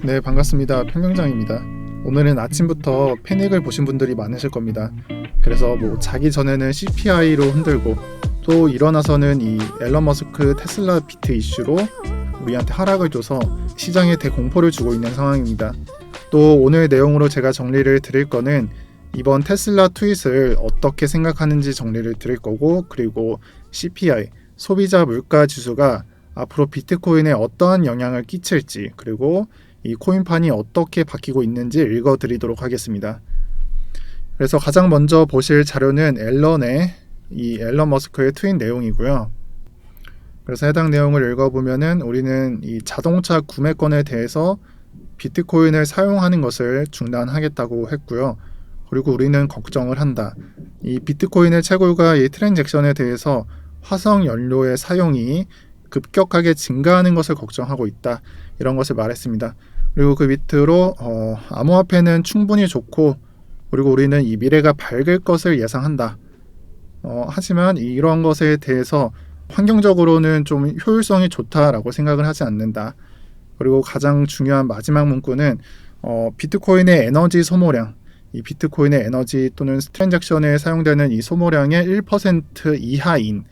네, 반갑습니다. 평경장입니다. 오늘은 아침부터 패닉을 보신 분들이 많으실 겁니다. 그래서 자기 전에는 CPI로 흔들고 또 일어나서는 이 앨런 머스크 테슬라 비트 이슈로 우리한테 하락을 줘서 시장에 대공포를 주고 있는 상황입니다. 또 오늘 내용으로 제가 정리를 드릴 거는 이번 테슬라 트윗을 어떻게 생각하는지 정리를 드릴 거고, 그리고 CPI, 소비자 물가 지수가 앞으로 비트코인에 어떠한 영향을 끼칠지, 그리고 이 코인판이 어떻게 바뀌고 있는지 읽어드리도록 하겠습니다. 그래서 가장 먼저 보실 자료는 앨런 머스크의 트윗 내용이고요. 그래서 해당 내용을 읽어보면은 우리는 이 자동차 구매권에 대해서 비트코인을 사용하는 것을 중단하겠다고 했고요. 그리고 우리는 걱정을 한다. 이 비트코인의 채굴과 이 트랜잭션에 대해서 화석 연료의 사용이 급격하게 증가하는 것을 걱정하고 있다. 이런 것을 말했습니다. 그리고 그 밑으로 암호화폐는 충분히 좋고, 그리고 우리는 이 미래가 밝을 것을 예상한다. 하지만 이런 것에 대해서 환경적으로는 좀 효율성이 좋다라고 생각을 하지 않는다. 그리고 가장 중요한 마지막 문구는 비트코인의 에너지 소모량, 이 비트코인의 에너지 또는 트랜잭션에 사용되는 이 소모량의 1% 이하인,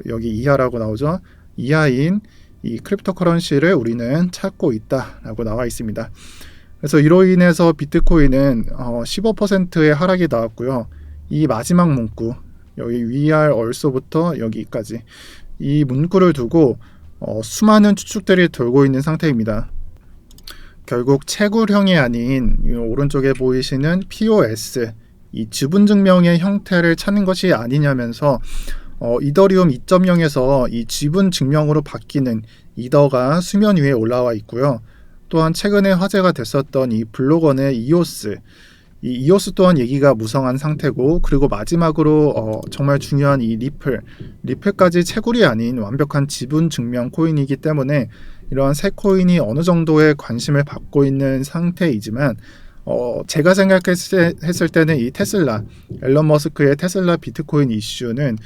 여기 이하라고 나오죠. 이하인 이 크립토커런시를 우리는 찾고 있다라고 나와 있습니다. 그래서 이로 인해서 비트코인은 15%의 하락이 나왔고요. 이 마지막 문구, 여기 we are also부터 여기까지 이 문구를 두고 수많은 추측들이 돌고 있는 상태입니다. 결국 채굴형이 아닌 이 오른쪽에 보이시는 POS, 이 지분증명의 형태를 찾는 것이 아니냐면서 이더리움 2.0에서 이 지분증명으로 바뀌는 이더가 수면 위에 올라와 있고요. 또한 최근에 화제가 됐었던 이 블록원의 이오스 또한 얘기가 무성한 상태고, 그리고 마지막으로 정말 중요한 이 리플까지 채굴이 아닌 완벽한 지분 증명 코인이기 때문에 이러한 새 코인이 어느 정도의 관심을 받고 있는 상태이지만, 제가 생각했을 때는 이 앨런 머스크의 테슬라 비트코인 이슈는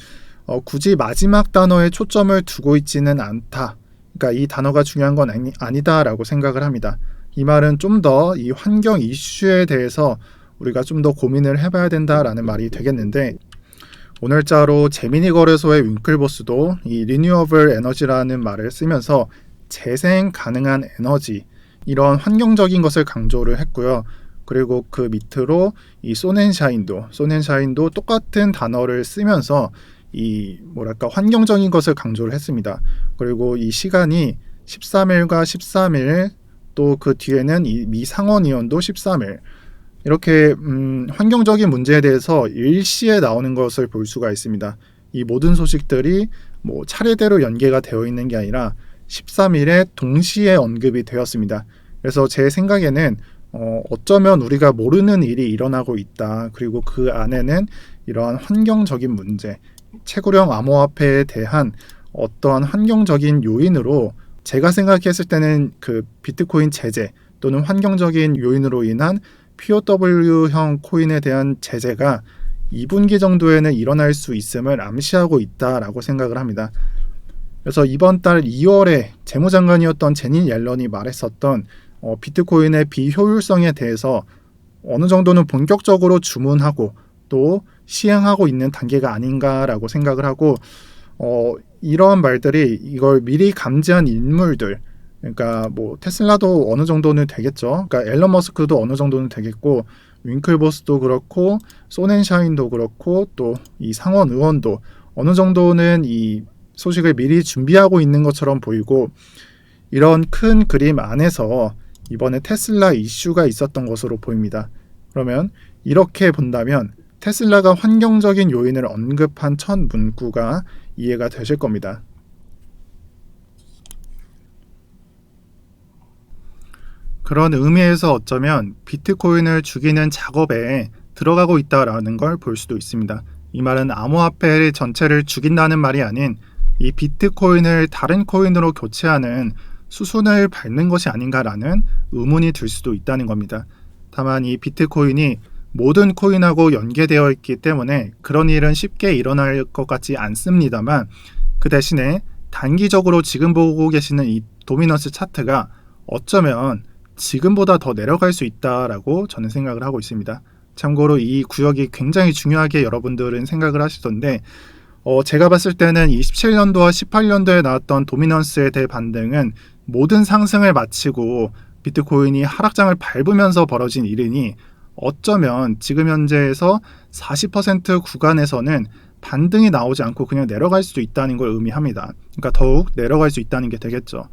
굳이 마지막 단어에 초점을 두고 있지는 않다. 그러니까 이 단어가 중요한 건 아니다라고 생각을 합니다. 이 말은 좀 더 이 환경 이슈에 대해서 우리가 좀 더 고민을 해봐야 된다라는 말이 되겠는데, 오늘자로 제미니 거래소의 윙클보스도 이 리뉴어블 에너지라는 말을 쓰면서 재생 가능한 에너지, 이런 환경적인 것을 강조를 했고요. 그리고 그 밑으로 이 소넨샤인도 똑같은 단어를 쓰면서 이 환경적인 것을 강조를 했습니다. 그리고 이 시간이 13일과 13일, 또 그 뒤에는 이 미 상원의원도 13일, 이렇게 환경적인 문제에 대해서 일시에 나오는 것을 볼 수가 있습니다. 이 모든 소식들이 차례대로 연계가 되어 있는 게 아니라 13일에 동시에 언급이 되었습니다. 그래서 제 생각에는 어쩌면 우리가 모르는 일이 일어나고 있다. 그리고 그 안에는 이러한 환경적인 문제, 채굴형 암호화폐에 대한 어떠한 환경적인 요인으로, 제가 생각했을 때는 그 비트코인 제재 또는 환경적인 요인으로 인한 POW형 코인에 대한 제재가 2분기 정도에는 일어날 수 있음을 암시하고 있다라고 생각을 합니다. 그래서 이번 달 2월에 재무장관이었던 제닛 옐런이 말했었던 비트코인의 비효율성에 대해서 어느 정도는 본격적으로 주문하고 또 시행하고 있는 단계가 아닌가라고 생각을 하고, 이러한 말들이 이걸 미리 감지한 인물들, 그러니까 테슬라도 어느 정도는 되겠죠. 그러니까 앨런 머스크도 어느 정도는 되겠고, 윙클보스도 그렇고, 소넨샤인도 그렇고, 또 이 상원 의원도 어느 정도는 이 소식을 미리 준비하고 있는 것처럼 보이고, 이런 큰 그림 안에서 이번에 테슬라 이슈가 있었던 것으로 보입니다. 그러면 이렇게 본다면 테슬라가 환경적인 요인을 언급한 첫 문구가 이해가 되실 겁니다. 그런 의미에서 어쩌면 비트코인을 죽이는 작업에 들어가고 있다라는 걸 볼 수도 있습니다. 이 말은 암호화폐 전체를 죽인다는 말이 아닌 이 비트코인을 다른 코인으로 교체하는 수순을 밟는 것이 아닌가라는 의문이 들 수도 있다는 겁니다. 다만 이 비트코인이 모든 코인하고 연계되어 있기 때문에 그런 일은 쉽게 일어날 것 같지 않습니다만, 그 대신에 단기적으로 지금 보고 계시는 이 도미넌스 차트가 어쩌면 지금보다 더 내려갈 수 있다라고 저는 생각을 하고 있습니다. 참고로 이 구역이 굉장히 중요하게 여러분들은 생각을 하시던데 제가 봤을 때는 27년도와 18년도에 나왔던 도미넌스에 대해 반등은 모든 상승을 마치고 비트코인이 하락장을 밟으면서 벌어진 일이니 어쩌면 지금 현재에서 40% 구간에서는 반등이 나오지 않고 그냥 내려갈 수도 있다는 걸 의미합니다. 그러니까 더욱 내려갈 수 있다는 게 되겠죠.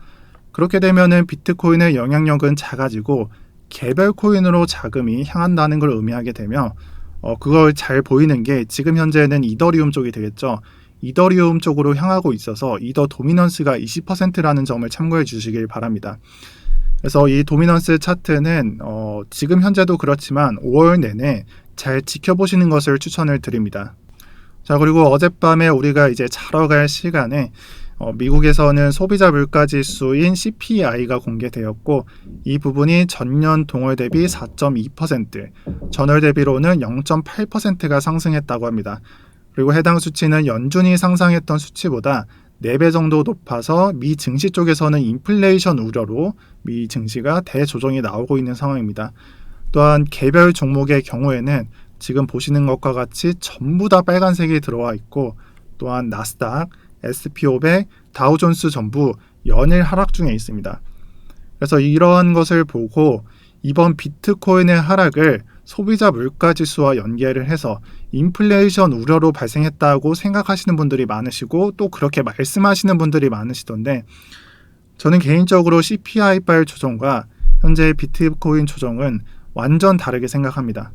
그렇게 되면은 비트코인의 영향력은 작아지고 개별 코인으로 자금이 향한다는 걸 의미하게 되며 그걸 잘 보이는 게 지금 현재는 이더리움 쪽이 되겠죠. 이더리움 쪽으로 향하고 있어서 이더 도미넌스가 20%라는 점을 참고해 주시길 바랍니다. 그래서 이 도미넌스 차트는 지금 현재도 그렇지만 5월 내내 잘 지켜보시는 것을 추천을 드립니다. 자, 그리고 어젯밤에 우리가 이제 자러 갈 시간에 미국에서는 소비자 물가지수인 CPI가 공개되었고 이 부분이 전년 동월 대비 4.2%, 전월 대비로는 0.8%가 상승했다고 합니다. 그리고 해당 수치는 연준이 상상했던 수치보다 4배 정도 높아서 미 증시 쪽에서는 인플레이션 우려로 미 증시가 대조정이 나오고 있는 상황입니다. 또한 개별 종목의 경우에는 지금 보시는 것과 같이 전부 다 빨간색이 들어와 있고 또한 나스닥, SP500, 다우존스 전부 연일 하락 중에 있습니다. 그래서 이러한 것을 보고 이번 비트코인의 하락을 소비자 물가지수와 연계를 해서 인플레이션 우려로 발생했다고 생각하시는 분들이 많으시고 또 그렇게 말씀하시는 분들이 많으시던데 저는 개인적으로 CPI-발 조정과 현재의 비트코인 조정은 완전 다르게 생각합니다.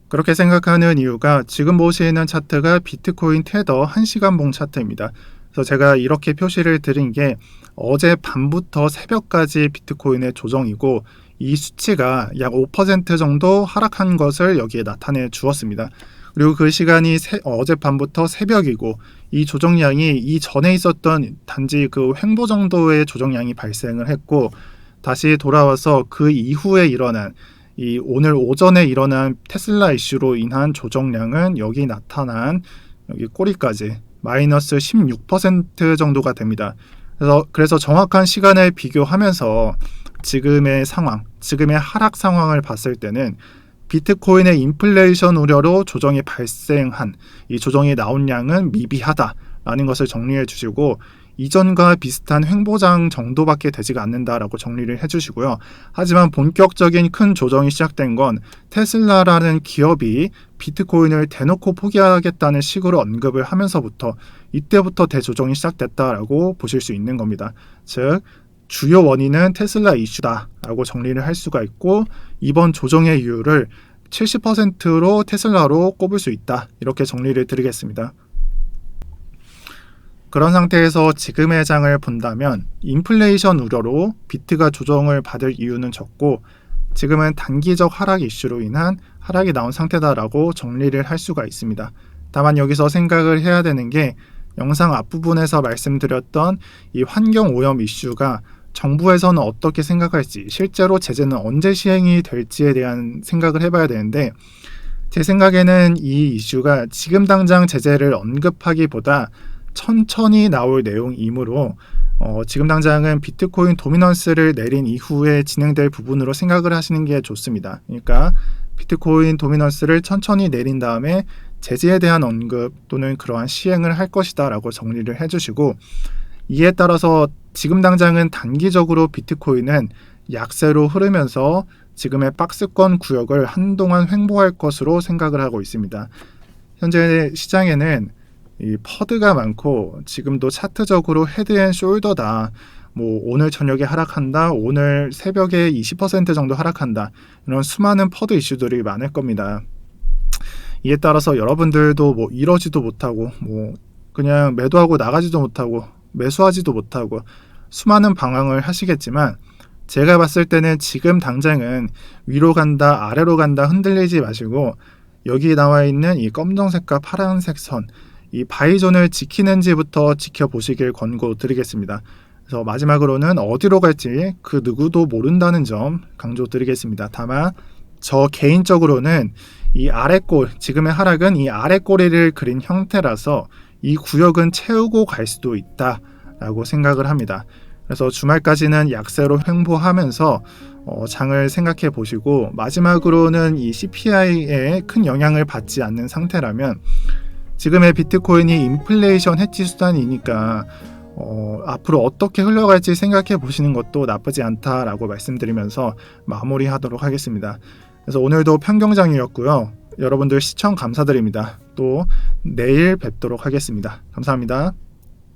그렇게 생각하는 이유가 지금 보시는 차트가 비트코인 테더 1시간봉 차트입니다. 그래서 제가 이렇게 표시를 드린 게 어제 밤부터 새벽까지 비트코인의 조정이고 이 수치가 약 5% 정도 하락한 것을 여기에 나타내 주었습니다. 그리고 그 시간이 어젯밤부터 새벽이고 이 조정량이 이전에 있었던 단지 그 횡보 정도의 조정량이 발생을 했고 다시 돌아와서 그 이후에 일어난 이 오늘 오전에 일어난 테슬라 이슈로 인한 조정량은 여기 나타난 여기 꼬리까지 마이너스 16% 정도가 됩니다. 그래서 정확한 시간을 비교하면서 지금의 상황, 지금의 하락 상황을 봤을 때는 비트코인의 인플레이션 우려로 조정이 발생한 이 조정이 나온 양은 미비하다라는 것을 정리해 주시고 이전과 비슷한 횡보장 정도밖에 되지가 않는다라고 정리를 해주시고요. 하지만 본격적인 큰 조정이 시작된 건 테슬라라는 기업이 비트코인을 대놓고 포기하겠다는 식으로 언급을 하면서부터 이때부터 대조정이 시작됐다라고 보실 수 있는 겁니다. 즉 주요 원인은 테슬라 이슈다라고 정리를 할 수가 있고 이번 조정의 이유를 70%로 테슬라로 꼽을 수 있다 이렇게 정리를 드리겠습니다. 그런 상태에서 지금의 장을 본다면 인플레이션 우려로 비트가 조정을 받을 이유는 적고 지금은 단기적 하락 이슈로 인한 하락이 나온 상태다라고 정리를 할 수가 있습니다. 다만 여기서 생각을 해야 되는 게 영상 앞부분에서 말씀드렸던 이 환경 오염 이슈가 정부에서는 어떻게 생각할지 실제로 제재는 언제 시행이 될지에 대한 생각을 해봐야 되는데 제 생각에는 이 이슈가 지금 당장 제재를 언급하기보다 천천히 나올 내용이므로 지금 당장은 비트코인 도미넌스를 내린 이후에 진행될 부분으로 생각을 하시는 게 좋습니다. 그러니까 비트코인 도미넌스를 천천히 내린 다음에 제재에 대한 언급 또는 그러한 시행을 할 것이다 라고 정리를 해주시고 이에 따라서 지금 당장은 단기적으로 비트코인은 약세로 흐르면서 지금의 박스권 구역을 한동안 횡보할 것으로 생각을 하고 있습니다. 현재 시장에는 이 퍼드가 많고 지금도 차트적으로 헤드앤숄더다. 오늘 저녁에 하락한다. 오늘 새벽에 20% 정도 하락한다. 이런 수많은 퍼드 이슈들이 많을 겁니다. 이에 따라서 여러분들도 이러지도 못하고 그냥 매도하고 나가지도 못하고 매수하지도 못하고 수많은 방황을 하시겠지만 제가 봤을 때는 지금 당장은 위로 간다 아래로 간다 흔들리지 마시고 여기 나와 있는 이 검정색과 파란색 선 이 바이존을 지키는지부터 지켜보시길 권고드리겠습니다. 그래서 마지막으로는 어디로 갈지 그 누구도 모른다는 점 강조드리겠습니다. 다만 저 개인적으로는 이 아래골, 지금의 하락은 이 아래꼬리를 그린 형태라서 이 구역은 채우고 갈 수도 있다 라고 생각을 합니다. 그래서 주말까지는 약세로 횡보하면서 장을 생각해 보시고, 마지막으로는 이 CPI에 큰 영향을 받지 않는 상태라면 지금의 비트코인이 인플레이션 해지 수단이니까 앞으로 어떻게 흘러갈지 생각해 보시는 것도 나쁘지 않다라고 말씀드리면서 마무리하도록 하겠습니다. 그래서 오늘도 편경장이었고요. 여러분들 시청 감사드립니다. 또 내일 뵙도록 하겠습니다. 감사합니다.